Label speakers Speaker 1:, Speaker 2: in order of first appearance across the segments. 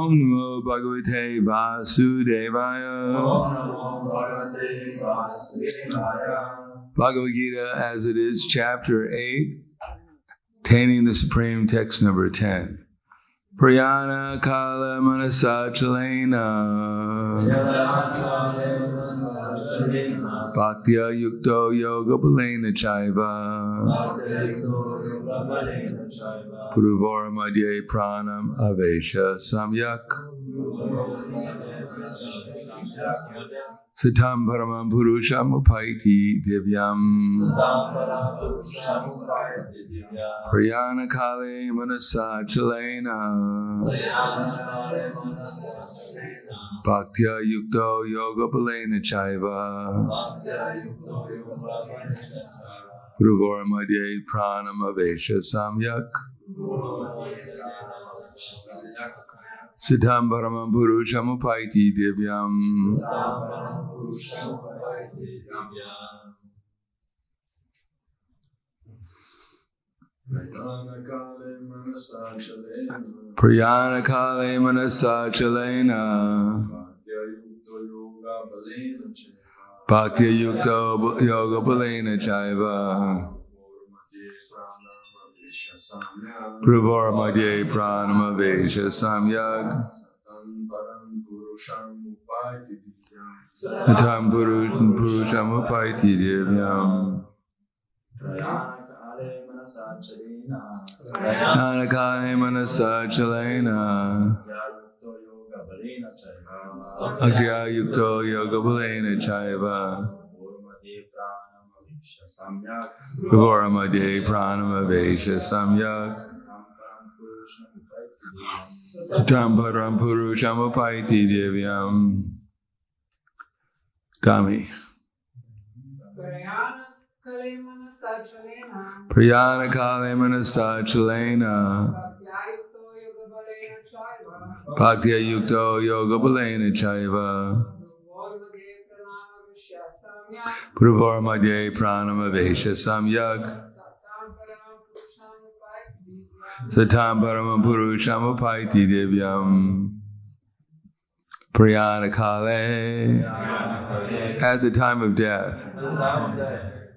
Speaker 1: Om Namo Bhagavate Vasudevaya.
Speaker 2: Om Namo Bhagavate Vasudevaya.
Speaker 1: Bhagavad Gita as it is, chapter 8, attaining the supreme, text number 10. Prayana Kala Manasachalena Bhaktya Yukto Yoga Balena Chaiva Puruvara Madhye Pranam Avesha Samyak Satam Paramam Purusham Upaiti Divyam Prayana Kale Manasachalena Bhaktya Yukto Yoga Balena Chaiva Puruvara Madhye Pranam Avesha Samyak Siddham Paramam Purusham Upaiti Divyam. Prayana Kale Manasachalena Bhaktya Yukto Yoga Balena Chaiva Puruvara Madhye Pranam Avesha Samyak Satam Purusham Upaiti Divyam. Anakale Manasachalena Bhaktya Yukto Yoga Balena Chaiva Puruvara Madhye Pranam Avesha Samyak Satam Purusham Upaiti Divyam. Dami. Prayana Kale Manasachalena Bhaktya Yukto Yoga Balena Chaiva Puruvara Madhye Pranam Avesha Samyak Satam Paramam Purusham Upaiti Divyam. Prayana Kale at the time of death.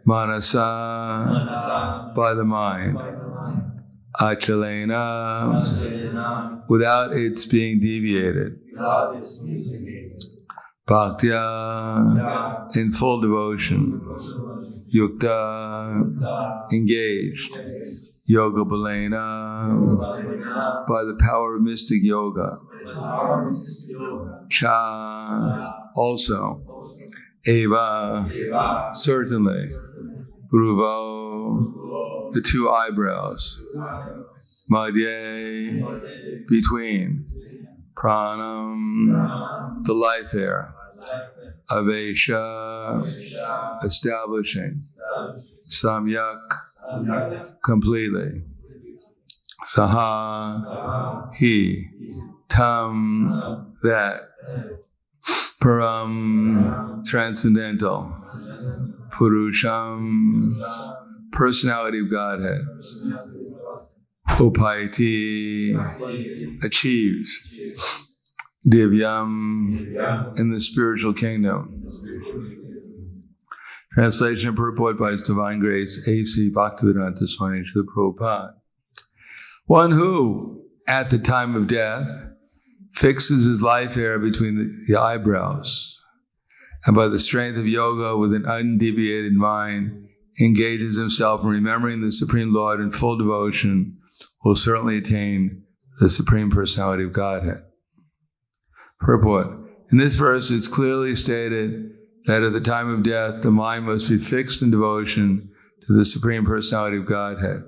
Speaker 1: Manasa by the mind. Achalena without its being deviated. Bhaktya in full devotion. Yukta engaged. Yoga Balena by the power of mystic yoga. Cha also. Eva certainly. Puruvo the two eyebrows. Madhye between. Pranam the life air. Avesha establishing. Samyak completely. Saha he. Tam that. Param transcendental. Purusham personality of Godhead. Upaiti achieves. Divyam in the spiritual kingdom. Translation and purport by His Divine Grace A.C. Bhaktivedanta Swami Srila Prabhupada. One who, at the time of death, fixes his life hair between the eyebrows, and by the strength of yoga with an undeviated mind, engages himself in remembering the Supreme Lord in full devotion, will certainly attain the Supreme Personality of Godhead. Purport. In this verse, it's clearly stated that at the time of death, the mind must be fixed in devotion to the Supreme Personality of Godhead.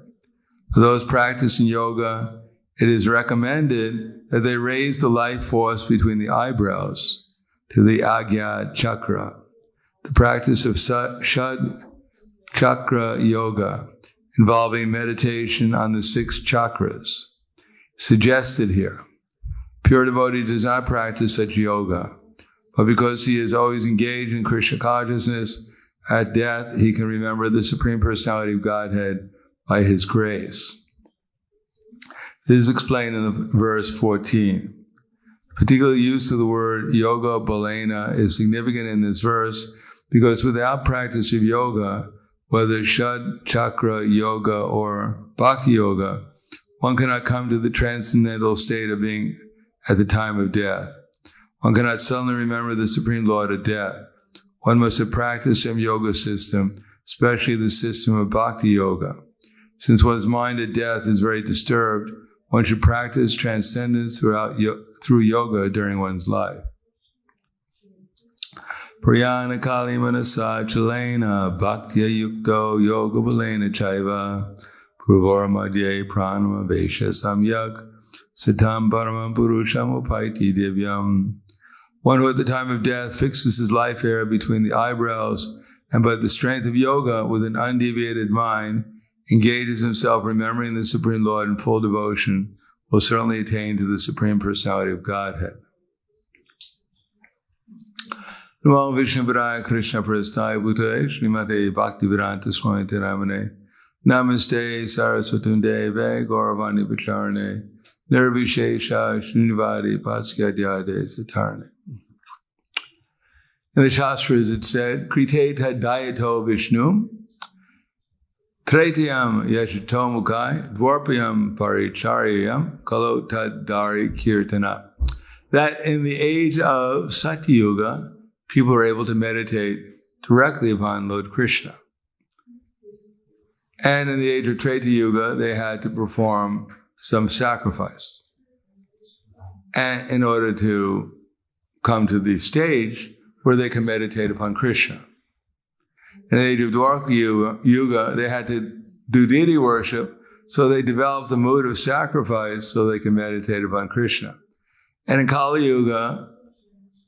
Speaker 1: For those practicing yoga, it is recommended that they raise the life force between the eyebrows to the Agya Chakra. The practice of Shad Chakra Yoga, involving meditation on the 6 chakras, suggested here. Pure devotee does not practice such yoga, but because he is always engaged in Krishna consciousness, at death he can remember the Supreme Personality of Godhead by His grace. This is explained in the verse 14. Particular use of the word yoga balena is significant in this verse because without practice of yoga, whether Shad Chakra Yoga or Bhakti Yoga, one cannot come to the transcendental state of being at the time of death. One cannot suddenly remember the Supreme Lord at death. One must have practiced some yoga system, especially the system of Bhakti Yoga. Since one's mind at death is very disturbed, one should practice transcendence through yoga during one's life. Prayana kali manasa chalena bhaktya yukto yoga balena chaiva purvara madhye pranama vesha samyak satam paramam purusham upaiti divyam. One who at the time of death fixes his life hair between the eyebrows and by the strength of yoga with an undeviated mind engages himself remembering the Supreme Lord in full devotion will certainly attain to the Supreme Personality of Godhead. Namo Vishnu Padaya Krishna Prasthaya Bhutale Srimate Bhaktivedanta Swami Ramane Namaste Saraswatunde Ve Gauravani Pacharane Nirvishesha Srinivadi Paskyadyade Satarne. In the Shastras it said, Kriteta Dayato Vishnu Tretiyam Yashato Mukai Dwarpayam Paricharyam Kalo Tadari Kirtana. That in the age of Satyuga, people were able to meditate directly upon Lord Krishna. And in the age of Treta Yuga, they had to perform some sacrifice. And in order to come to the stage where they can meditate upon Krishna. In the age of Dwarka Yuga, they had to do deity worship, so they developed the mood of sacrifice so they can meditate upon Krishna. And in Kali Yuga,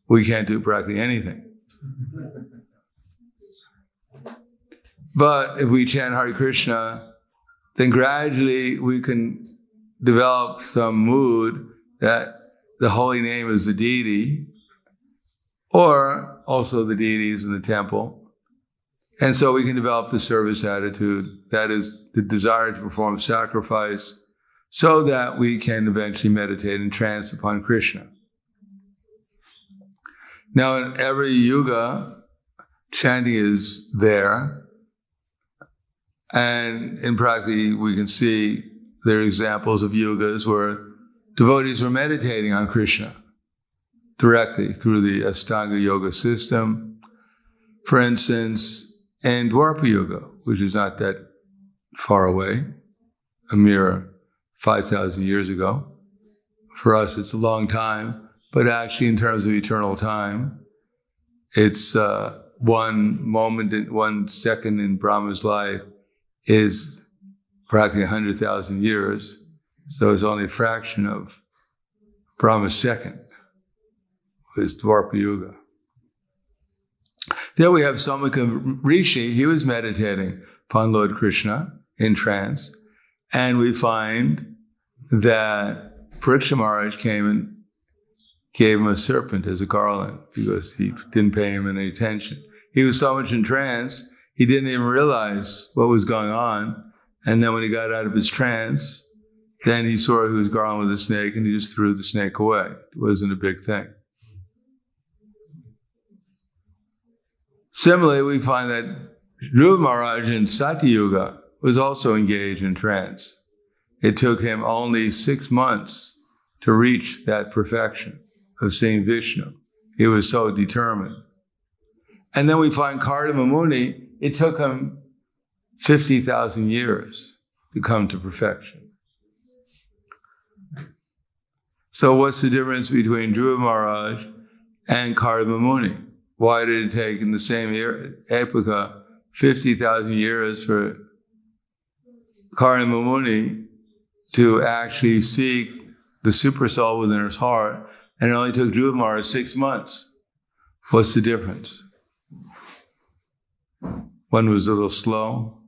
Speaker 1: we can't do practically anything. But if we chant Hare Krishna, then gradually we can develop some mood that the holy name is the deity, or also the deities in the temple. And so we can develop the service attitude, that is the desire to perform sacrifice, so that we can eventually meditate in trance upon Krishna. Now, in every yuga, chanting is there, and in practice we can see there are examples of yugas where devotees were meditating on Krishna directly through the Ashtanga yoga system. For instance, in Dwarpa Yuga, which is not that far away, a mere 5,000 years ago. For us, it's a long time, but actually in terms of eternal time, it's one moment, 1 second in Brahma's life is practically 100,000 years. So it's only a fraction of Brahma's second, was Dwarpa Yuga. There we have Samika Rishi. He was meditating upon Lord Krishna in trance, and we find that Parikshit Maharaj came and gave him a serpent as a garland because he didn't pay him any attention. He was so much in trance, he didn't even realize what was going on. And then when he got out of his trance, then he saw he was garlanded with a snake, and he just threw the snake away. It wasn't a big thing. Similarly, we find that Dhruva Maharaj in Satyuga was also engaged in trance. It took him only 6 months to reach that perfection of seeing Vishnu. He was so determined. And then we find Kardama Muni, it took him 50,000 years to come to perfection. So what's the difference between Dhruva Maharaj and Kardama Muni? Why did it take in the same epocha 50,000 years for Kardama Muni to actually seek the super soul within his heart, and it only took Dhruva Maharaj 6 months? What's the difference? One was a little slow.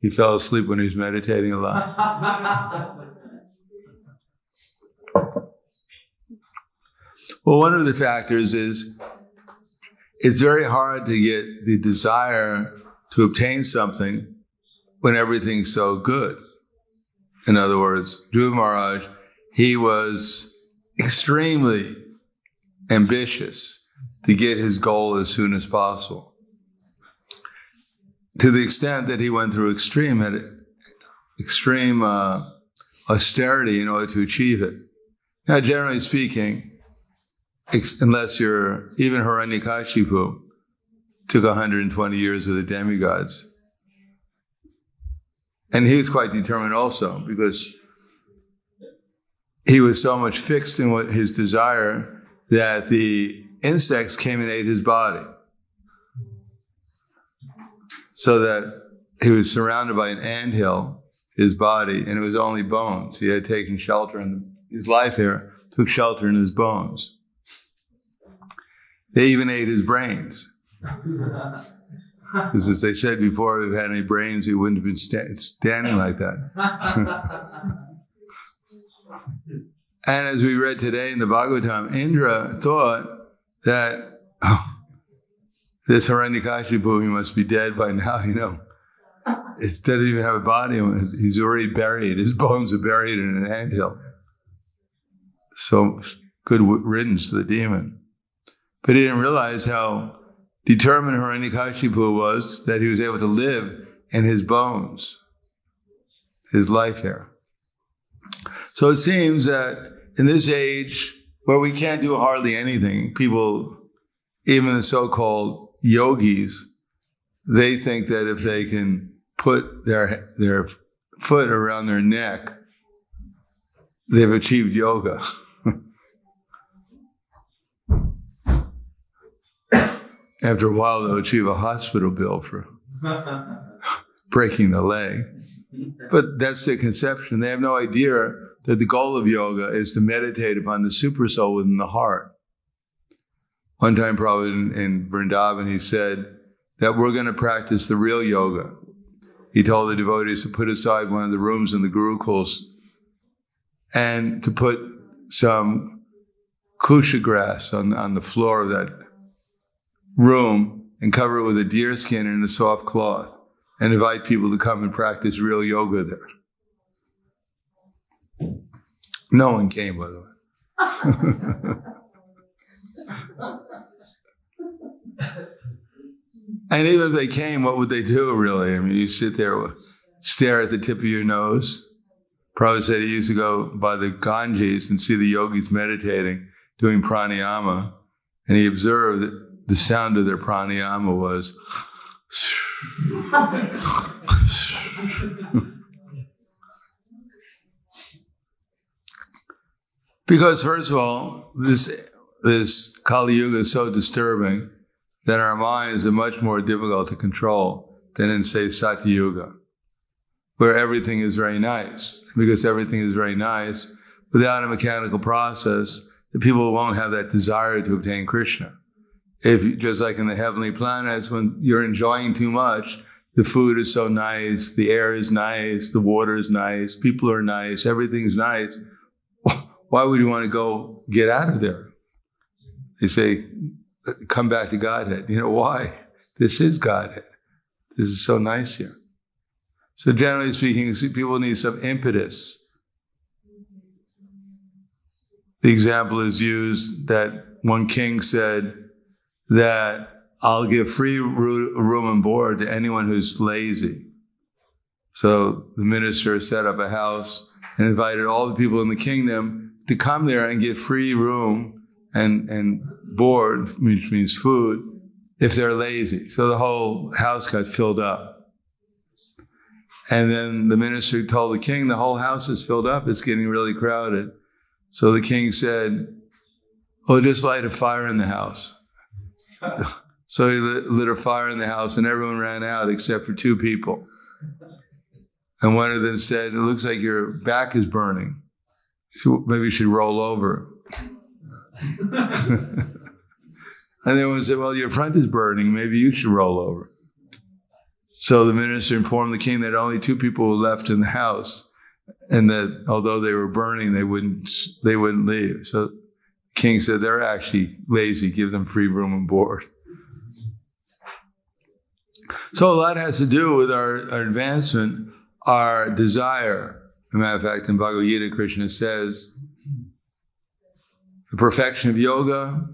Speaker 1: He fell asleep when he was meditating a lot. Well, one of the factors is it's very hard to get the desire to obtain something when everything's so good. In other words, Dhruva Maharaj, he was extremely ambitious to get his goal as soon as possible. To the extent that he went through extreme austerity in order to achieve it. Now, generally speaking, unless you're even Hiranyakashipu, took 120 years of the demigods. And he was quite determined also, because he was so much fixed in what his desire that the insects came and ate his body. So that he was surrounded by an anthill, his body, and it was only bones. He had taken shelter in his life here, took shelter in his bones. They even ate his brains. Because as they said before, if he had any brains, he wouldn't have been standing like that. And as we read today in the Bhagavatam, Indra thought that, this Hiranyakashipu, he must be dead by now, It doesn't even have a body. He's already buried. His bones are buried in an anthill. So good riddance to the demon. But he didn't realize how determined Hiranyakashipu was, that he was able to live in his bones, his life here. So it seems that in this age, where we can't do hardly anything, people, even the so-called yogis, they think that if they can put their foot around their neck, they've achieved yoga. After a while, they'll achieve a hospital bill for breaking the leg. But that's their conception. They have no idea that the goal of yoga is to meditate upon the supersoul within the heart. One time, probably in Vrindavan, he said that we're going to practice the real yoga. He told the devotees to put aside one of the rooms in the Gurukuls and to put some kusha grass on the floor of that room and cover it with a deer skin and a soft cloth and invite people to come and practice real yoga there. No one came, by the way. And even if they came, what would they do, really? I mean, you sit there, stare at the tip of your nose. Prabhupada said he used to go by the Ganges and see the yogis meditating, doing pranayama, and he observed that the sound of their pranayama was because, first of all, this Kali Yuga is so disturbing that our minds are much more difficult to control than in, say, Satya Yuga, where everything is very nice. Because everything is very nice, without a mechanical process, the people won't have that desire to obtain Krishna. If, just like in the heavenly planets, when you're enjoying too much, the food is so nice, the air is nice, the water is nice, people are nice, everything's nice. Why would you want to go get out of there? They say, come back to Godhead. You know why? This is Godhead. This is so nice here. So generally speaking, people need some impetus. The example is used that one king said that I'll give free room and board to anyone who's lazy. So the minister set up a house and invited all the people in the kingdom to come there and get free room and board, which means food, if they're lazy. So the whole house got filled up. And then the minister told the king, the whole house is filled up, it's getting really crowded. So the king said, well, just light a fire in the house. So he lit a fire in the house and everyone ran out except for two people. And one of them said, it looks like your back is burning. So maybe you should roll over. And then one said, well, your front is burning. Maybe you should roll over. So the minister informed the king that only two people were left in the house, and that although they were burning, they wouldn't leave. So the king said, they're actually lazy. Give them free room and board. So a lot has to do with our advancement, our desire a matter of fact, in Bhagavad Gita, Krishna says, the perfection of yoga,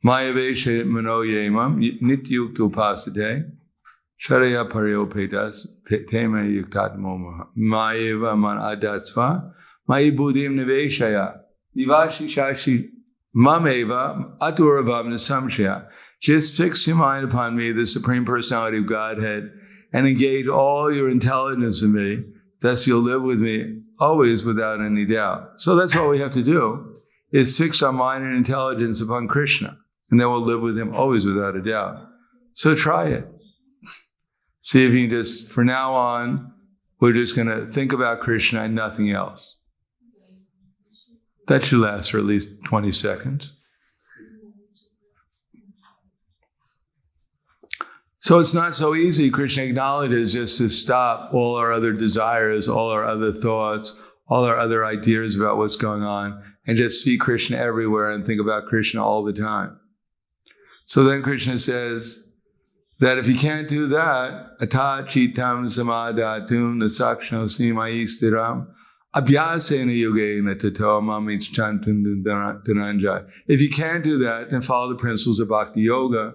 Speaker 1: Maya Vesha Mano Yemam, Nityukta Upasade, Sharaya Paryopetas, Tema Yuktatmo Mayeva Man Adatsva, Mayi Buddhim Niveshaya, Nivashi Shashi Mameva Aturavam Nasamshaya. Just fix your mind upon me, the Supreme Personality of Godhead, and engage all your intelligence in me. Thus you'll live with me always without any doubt. So that's all we have to do, is fix our mind and intelligence upon Krishna. And then we'll live with him always without a doubt. So try it. See if you can just, for now on, we're just going to think about Krishna and nothing else. That should last for at least 20 seconds. So it's not so easy, Krishna acknowledges, just to stop all our other desires, all our other thoughts, all our other ideas about what's going on, and just see Krishna everywhere and think about Krishna all the time. So then Krishna says that if you can't do that, ata chitam samadatum nasakshno simai stiram abhyasena yogena tato mamichantum dhananjaya. If you can't do that, then follow the principles of bhakti yoga.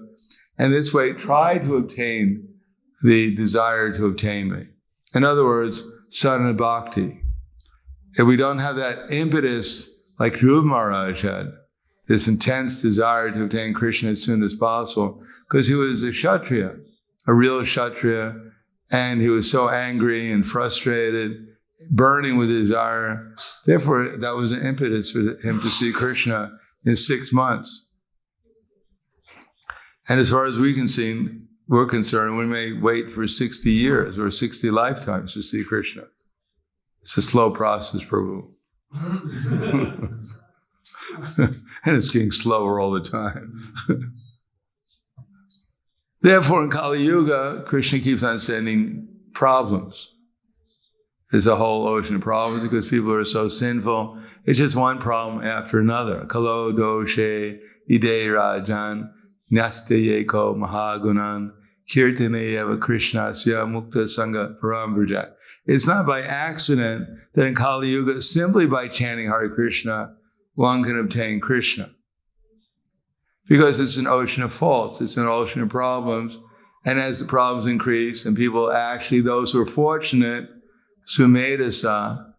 Speaker 1: And this way, try to obtain the desire to obtain me. In other words, sadhana bhakti. If we don't have that impetus like Dhruva Maharaj had, this intense desire to obtain Krishna as soon as possible, because he was a Kshatriya, a real Kshatriya, and he was so angry and frustrated, burning with desire. Therefore, that was an impetus for him to see Krishna in 6 months. And as far as we're concerned, we may wait for 60 years or 60 lifetimes to see Krishna. It's a slow process, Prabhu. And it's getting slower all the time. Therefore, in Kali Yuga, Krishna keeps on sending problems. There's a whole ocean of problems because people are so sinful. It's just one problem after another. Kalo doshe ide rajan Nastayeko Mahagunan Kirtanayeva Krishnasya Mukta Sangha Parambrajat. It's not by accident that in Kali Yuga, simply by chanting Hare Krishna, one can obtain Krishna. Because it's an ocean of faults, it's an ocean of problems. And as the problems increase, and people actually, those who are fortunate, Sumedasa,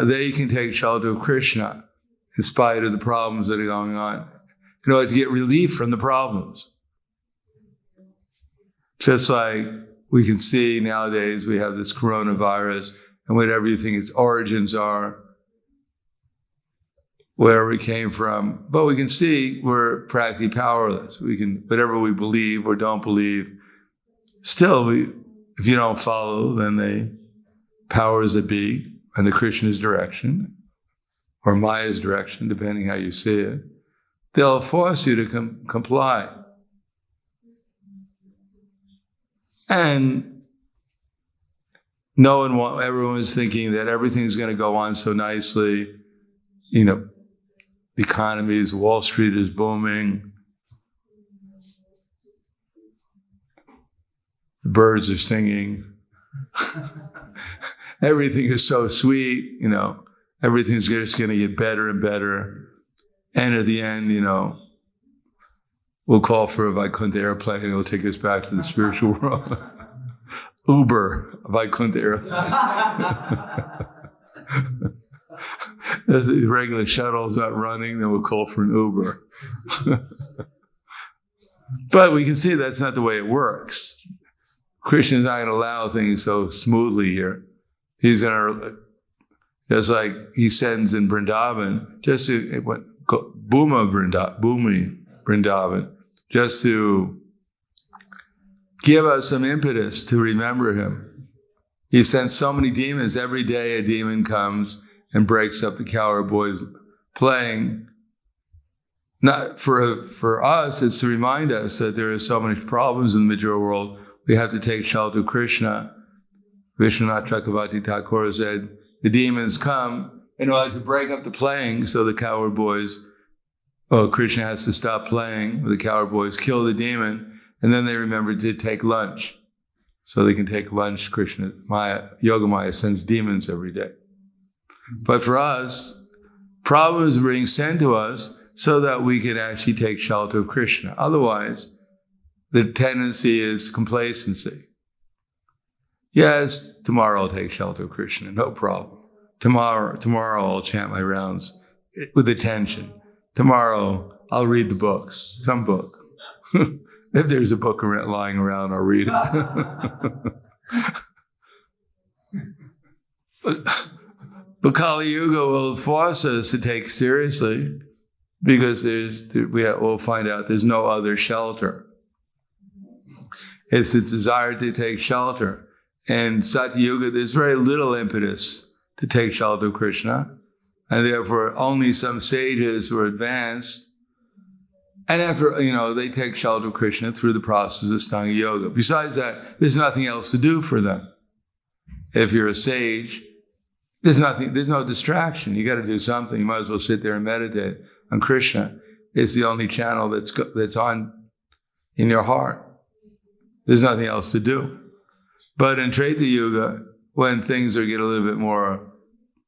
Speaker 1: they can take shelter of Krishna in spite of the problems that are going on, in order to get relief from the problems. Just like we can see nowadays, we have this coronavirus, and whatever you think its origins are, wherever it came from, but we can see we're practically powerless. We can, whatever we believe or don't believe, still, if you don't follow, then the powers that be, under Krishna's direction, or Maya's direction, depending how you see it, they'll force you to comply. And everyone was thinking that everything's going to go on so nicely. You know, the economy is, Wall Street is booming. The birds are singing. Everything is so sweet, you know. Everything's just going to get better and better. And at the end, you know, we'll call for a Vaikuntha airplane and it'll take us back to the spiritual world. Uber, Vaikuntha airplane. If the regular shuttle's not running, then we'll call for an Uber. But we can see that's not the way it works. Krishna's not going to allow things so smoothly here. He's going to, just like he sends in Vrindavan, just to, Bhumi Vrindavan, just to give us some impetus to remember him. He sends so many demons. Every day a demon comes and breaks up the cowherd boys playing. Not for us, it's to remind us that there are so many problems in the material world. We have to take shelter of Krishna. Vishwanath Chakravarti Thakur said, the demons come in order to break up the playing, so the cowherd boys, Krishna has to stop playing, the cowherd boys kill the demon, and then they remember to take lunch. so they can take lunch. Yogamaya sends demons every day. But for us, problems are being sent to us so that we can actually take shelter of Krishna. Otherwise, the tendency is complacency. Yes, tomorrow I'll take shelter of Krishna, no problem. Tomorrow I'll chant my rounds with attention. Tomorrow I'll read the books, some book. If there's a book lying around, I'll read it. But Kali Yuga will force us to take seriously, because we'll find out there's no other shelter. It's the desire to take shelter. And Satya Yuga, there's very little impetus to take shelter of Krishna, and therefore only some sages who are advanced, and after, they take shelter of Krishna through the process of Ashtanga Yoga. Besides that, there's nothing else to do for them. If you're a sage, there's no distraction. You got to do something. You might as well sit there and meditate on Krishna. It's the only channel that's on in your heart. There's nothing else to do. But in Treta Yuga, when things get a little bit more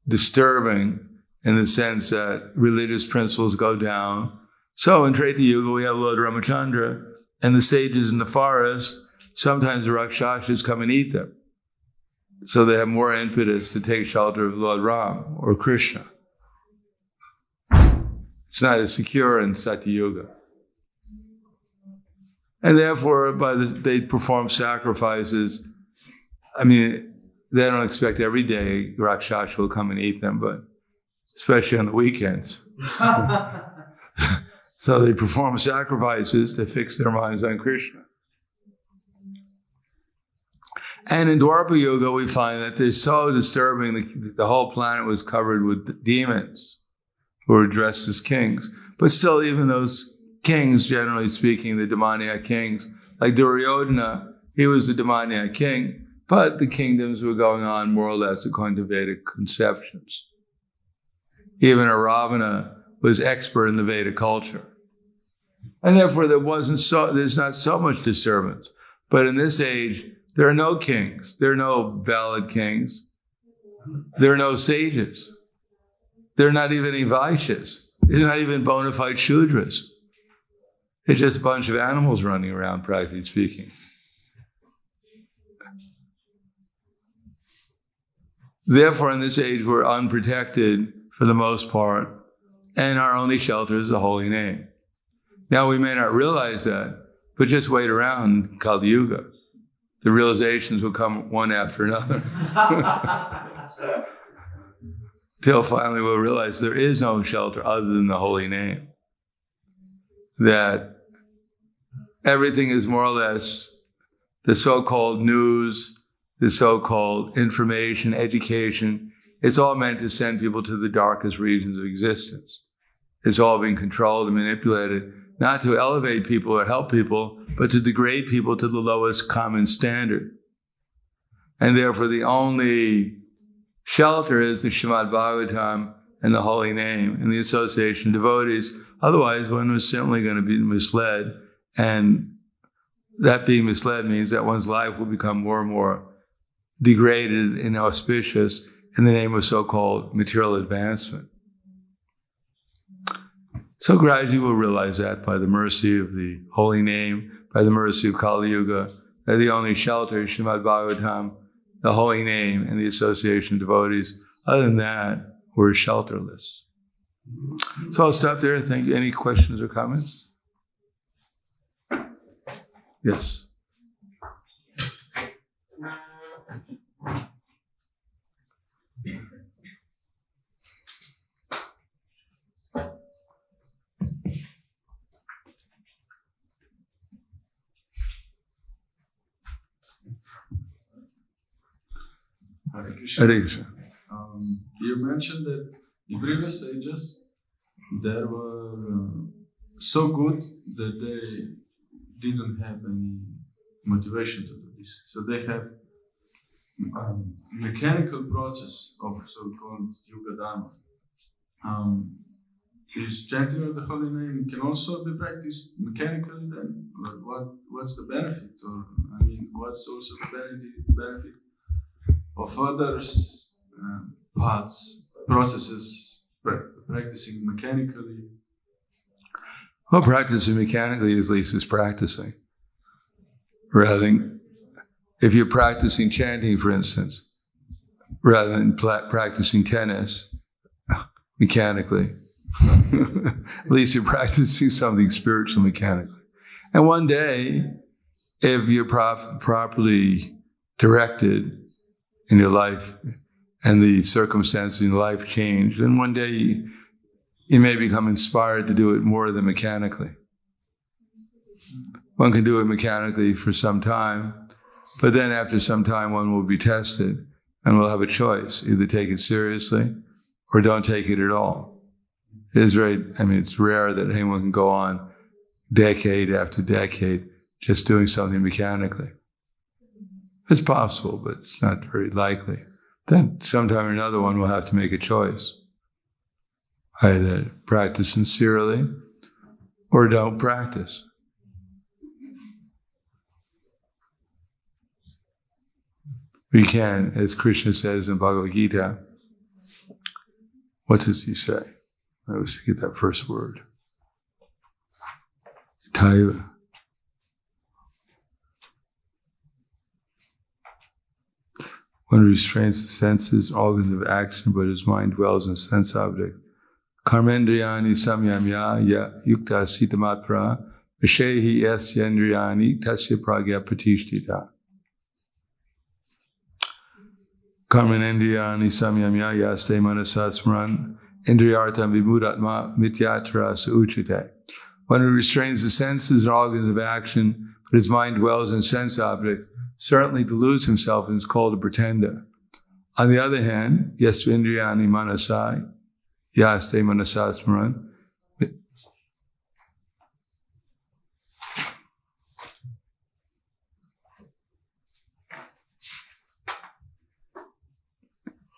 Speaker 1: disturbing, in the sense that religious principles go down. So in Treta Yuga, we have Lord Ramachandra, and the sages in the forest, sometimes the Rakshasas come and eat them. So they have more impetus to take shelter of Lord Ram or Krishna. It's not as secure in Satya Yuga. And therefore, they perform sacrifices. They don't expect every day Rakshasa will come and eat them, but especially on the weekends. So they perform sacrifices to fix their minds on Krishna. And in Dwapara Yuga, we find that they're so disturbing. The whole planet was covered with demons who were dressed as kings. But still, even those kings, generally speaking, the demoniac kings, like Duryodhana, he was the demoniac king, but the kingdoms were going on more or less according to Vedic conceptions. Even Ravana was expert in the Vedic culture. And therefore, there's not so much disturbance. But in this age, there are no kings. There are no valid kings. There are no sages. There are not even any Vaishyas. There's not even bona fide Shudras. It's just a bunch of animals running around, practically speaking. Therefore, in this age, we're unprotected for the most part, and our only shelter is the holy name. Now, we may not realize that, but just wait around Kali Yuga. The realizations will come one after another. Till finally we'll realize there is no shelter other than the holy name. That everything is more or less the so-called news, the so-called information, education. It's all meant to send people to the darkest regions of existence. It's all being controlled and manipulated, not to elevate people or help people, but to degrade people to the lowest common standard. And therefore, the only shelter is the Srimad Bhagavatam and the holy name and the association of devotees. Otherwise, one was simply going to be misled. And that being misled means that one's life will become more and more degraded and inauspicious in the name of so-called material advancement. So gradually we'll realize that by the mercy of the holy name, by the mercy of Kali Yuga, that the only shelter is Srimad Bhagavatam, the holy name, and the association of devotees. Other than that, we're shelterless. So I'll stop there. Thank you. Any questions or comments? Yes.
Speaker 3: Hare Krishna.
Speaker 1: Hare Krishna.
Speaker 3: You mentioned that in previous ages there were so good that they didn't have any motivation to do this. So they have mechanical process of so-called Yuga Dharma. is chanting of the holy name can also be practiced mechanically then? What's the benefit? Or, I mean, what's also the benefit of others' paths, processes, practicing mechanically?
Speaker 1: Well, practicing mechanically at least is practicing. Rather than, if you're practicing chanting, for instance, rather than practicing tennis mechanically, at least you're practicing something spiritual mechanically. And one day, if you're properly directed in your life and the circumstances in life change, then one day you may become inspired to do it more than mechanically. One can do it mechanically for some time, but then after some time one will be tested and will have a choice, either take it seriously or don't take it at all. It's rare that anyone can go on decade after decade just doing something mechanically. It's possible, but it's not very likely. Then sometime or another one will have to make a choice. Either practice sincerely or don't practice. We can, as Krishna says in Bhagavad Gita, what does he say? I always forget that first word. Taiva. One restrains the senses, organs of action, but his mind dwells in sense objects. Karmendriyani samyamya yukta sitamatra vishehi yasyendriyani tasya pragya pratishtita. Karmanendriyani samyamya yaste manasasmaran indriyartam vimudatma mityatra suuchite. One who restrains the senses and organs of action, but his mind dwells in sense objects, certainly deludes himself and is called a pretender. On the other hand, yastu indriyani manasai yaste manasasmaran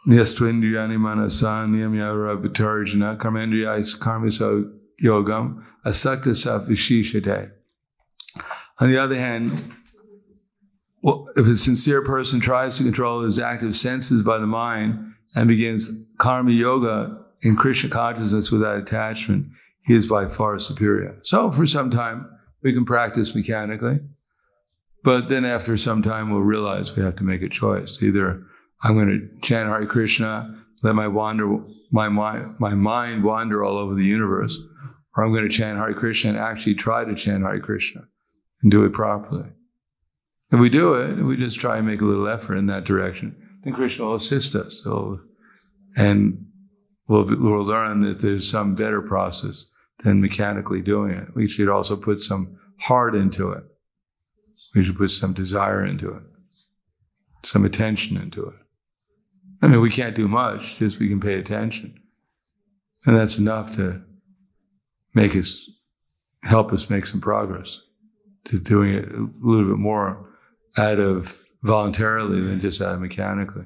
Speaker 1: Yastvindriyani manasa niyamya vitarjana karmendriyais karmisa yogam asakta safishishate. On the other hand, if a sincere person tries to control his active senses by the mind and begins karma yoga in Krishna consciousness without attachment, he is by far superior. So for some time, we can practice mechanically, but then after some time, we'll realize we have to make a choice. Either I'm going to chant Hare Krishna, let my mind wander all over the universe, or I'm going to chant Hare Krishna and actually try to chant Hare Krishna and do it properly. If we do it, we just try and make a little effort in that direction, then Krishna will assist us. And we'll learn that there's some better process than mechanically doing it. We should also put some heart into it. We should put some desire into it, some attention into it. I mean, we can't do much, just we can pay attention. And that's enough to help us make some progress, to doing it a little bit more out of voluntarily than just out of mechanically.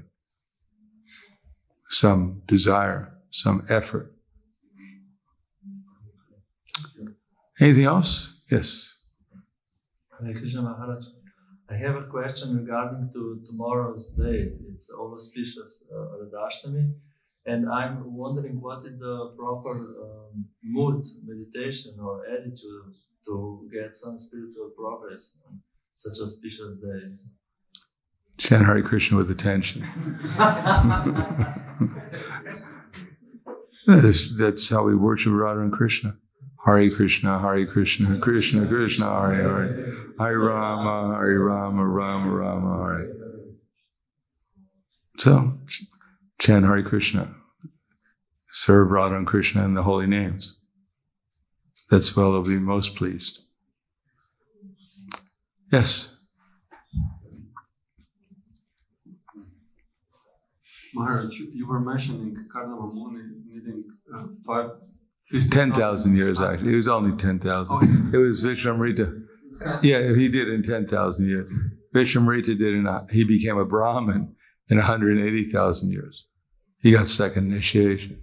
Speaker 1: Some desire, some effort. Anything else? Yes.
Speaker 4: Hare Krishna Maharaj. I have a question regarding to tomorrow's day. It's all auspicious Prahladananda, and I'm wondering what is the proper mood, meditation, or attitude to get some spiritual progress on such auspicious days.
Speaker 1: Chant Hare Krishna with attention. That's how we worship Radha and Krishna. Hare Krishna, Krishna Krishna, Hare Hare, Hare Rama, Rama Rama, Hare. So, chant Hare Krishna. Serve Radha and Krishna in the holy names. That's where they'll be most pleased. Yes?
Speaker 5: Maharaj, you were mentioning Kardama Muni needing
Speaker 1: 10,000 years, actually. It was only 10,000.
Speaker 5: Okay.
Speaker 1: It was Vishwamrita. Yeah, he did in 10,000 years. Vishwamrita he became a Brahmin in 180,000 years. He got second initiation.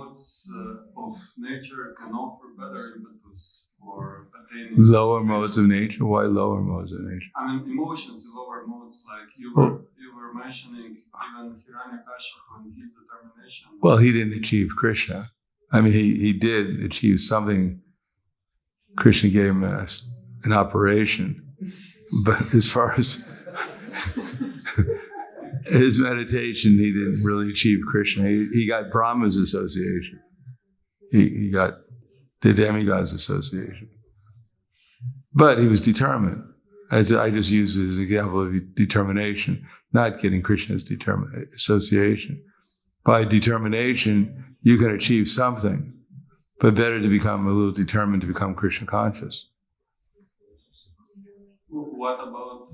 Speaker 5: modes of nature can offer better impetus for attaining
Speaker 1: Lower modes of nature? Why lower modes of nature?
Speaker 5: I mean, emotions, the lower modes, like you were mentioning, even Hiranyakashipu and his determination.
Speaker 1: Well, he didn't achieve Krishna. I mean, he did achieve something. Krishna gave him an operation. But as far as his meditation, he didn't really achieve Krishna. He got Brahma's association. He got the demigods association. But he was determined. I just used it as an example of determination, not getting Krishna's association. By determination, you can achieve something, but better to become a little determined to become Krishna conscious.
Speaker 5: What about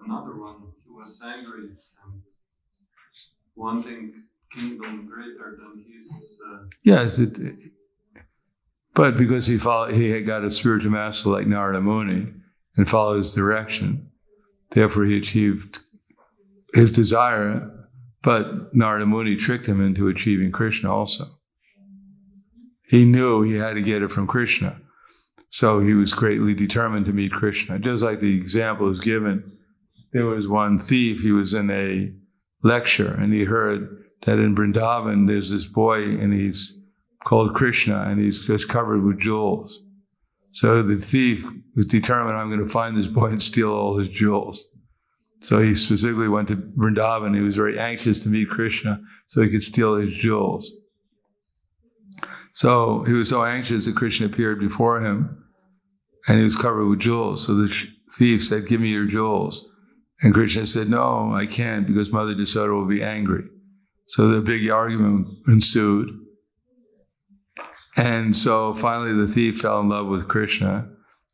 Speaker 5: another one? He was angry and wanting kingdom greater than his.
Speaker 1: Yes, but because he had got a spiritual master like Narada Muni and followed his direction, therefore he achieved his desire. But Narada Muni tricked him into achieving Krishna also. He knew he had to get it from Krishna. So he was greatly determined to meet Krishna. Just like the example was given, there was one thief, he was in a lecture and he heard that in Vrindavan there's this boy and he's called Krishna and he's just covered with jewels. So the thief was determined, I'm going to find this boy and steal all his jewels. So he specifically went to Vrindavan. He was very anxious to meet Krishna so he could steal his jewels. So he was so anxious that Krishna appeared before him and he was covered with jewels. So the thief said, give me your jewels. And Krishna said, no, I can't because Mother Yasoda will be angry. So the big argument ensued. And so finally the thief fell in love with Krishna.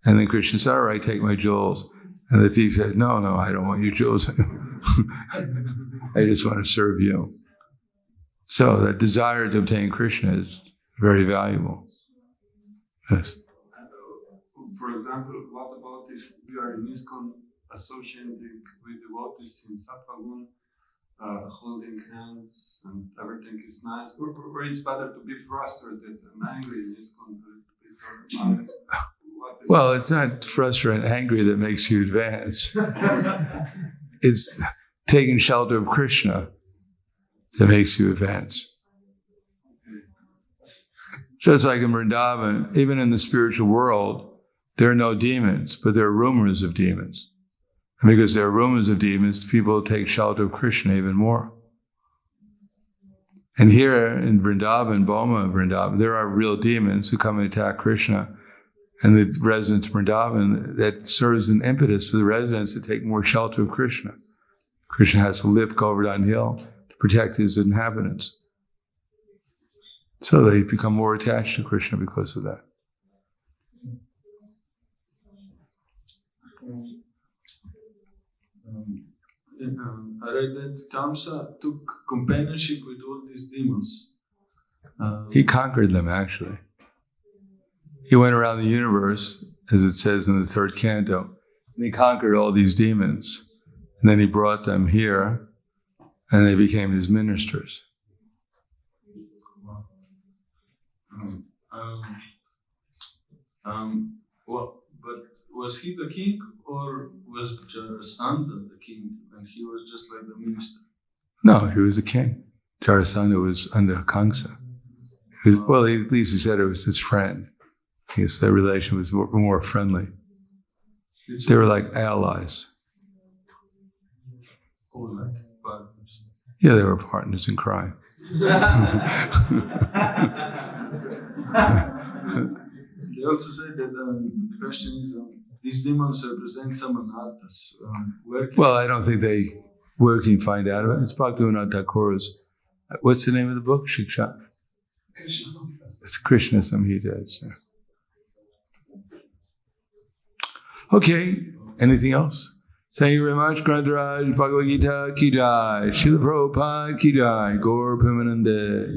Speaker 1: And then Krishna said, all right, take my jewels. And the thief said, no, I don't want your jewels. I just want to serve you. So that desire to obtain Krishna is very valuable. Yes.
Speaker 5: For example, what about if we are in ISKCON associating with devotees in Sattvagun, holding hands and everything is nice, or it's better to be frustrated and angry in ISKCON?
Speaker 1: Well, it's not frustrated and angry that makes you advance. It's taking shelter of Krishna that makes you advance. Just like in Vrindavan, even in the spiritual world, there are no demons, but there are rumors of demons. And because there are rumors of demons, people take shelter of Krishna even more. And here in Vrindavan, Boma Vrindavan, there are real demons who come and attack Krishna. And the residents of Vrindavan, that serves an impetus for the residents to take more shelter of Krishna. Krishna has to lift Govardhan Hill to protect his inhabitants. So they become more attached to Krishna because of that.
Speaker 3: I read that Kamsa took companionship with all these demons.
Speaker 1: He conquered them, actually. He went around the universe, as it says in the third canto, and he conquered all these demons. And then he brought them here, and they became his ministers.
Speaker 3: Well, but was he the king, or was Jarasandha the king, and he was just like the minister?
Speaker 1: No, he was the king. Jarasandha was under Kamsa. Well, at least he said it was his friend. I guess their relation was more friendly. They were like allies.
Speaker 3: Oh, like partners.
Speaker 1: Yeah, they were partners in crime.
Speaker 3: They also said that the question is, these demons represent some anarthas.
Speaker 1: Well, I don't think where can you find out about it? It's Bhaktivinoda Thakur's, what's the name of the book? Shiksha? It's Krishna Samhita. So. Okay, anything else? Thank you very much. Grantaraj, Bhagavad Gita, Ki Jai. Srila Prabhupada, Ki Jai. Gaur Premanande.